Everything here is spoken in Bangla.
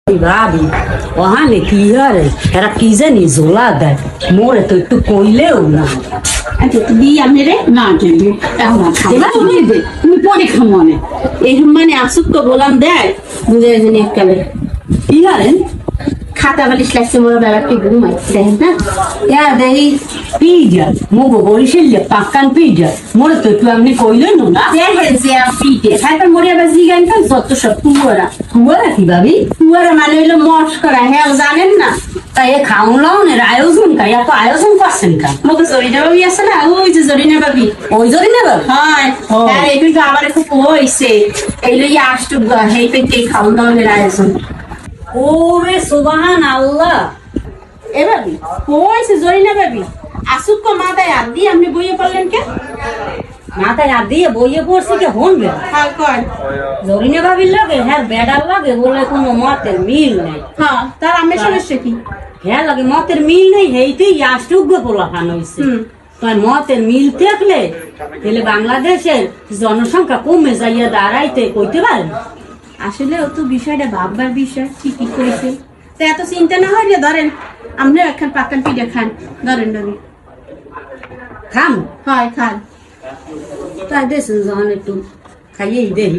ভাবি ওহানে কি আরে এরা কি জানি ঝোলা দেয় মোরে তো একটু কইলেও না বিয়া মেরে না যাবি এবার তুমি পরে খামনে এই মানে আসুক তো বললাম দেয় বুঝে জানি এককালে কি আরে খাতা বালিশ লাগছে মোর ব্যাপারটি ঘুমাই দেখেন না দেই পিজা মোগো বরিশাল পাক্কান পিজা মোরে তো একটু আপনি কইলেন না দেখেন যে পিঠে খাইতে মরিয়া বাজি গান তো যত সব কুয়ারা কুয়ারা কি ভাবি কুয়ারা মানে হইলো মশ করা হ্যাঁ জানেন না তাই খাওয়াও না আয়োজন কাই এত আয়োজন করছেন কা মতো জরিনা বাবি আছে না ওই যে জরিনা বাবি ওই যদি না ভাবি হয় আর এই কিন্তু আমার খুব হইছে এই লই আসটু হেই পেটে খাওয়া দাওয়ার আয়োজন ওরে সুবহান আল্লাহ এবার হইছে জরিনা বাবি আসুক কো মাথায় হাত দিয়ে আপনি বইয়ে পড়লেন কে মাথায় হাত দিয়ে বইয়ে পড়ছে কে হনবে হ্যাঁ কর জরিনা ভাবির লাগে হ্যাঁ বেডার লাগে বলে কোনো মতের মিল নেই হ্যাঁ তার আমি সমস্যা কি হ্যাঁ লাগে মতের মিল নেই হেইতেই আশ্চর্য পোলাপান হইছে তোমার মতের মিল থাকলে তাহলে বাংলাদেশের জনসংখ্যা কমে যাইয়া দাঁড়াইতে কইতে পারেন আসলে ও তো বিষয়টা ভাববার বিষয় ঠিকই করেছে তো এত চিন্তা না হয় যে ধরেন আপনি একখান পাকান পিঠা খান ধরেন ধরেন খাম হয় খান তাই দেশেন যখন একটু খাইয়েই দেই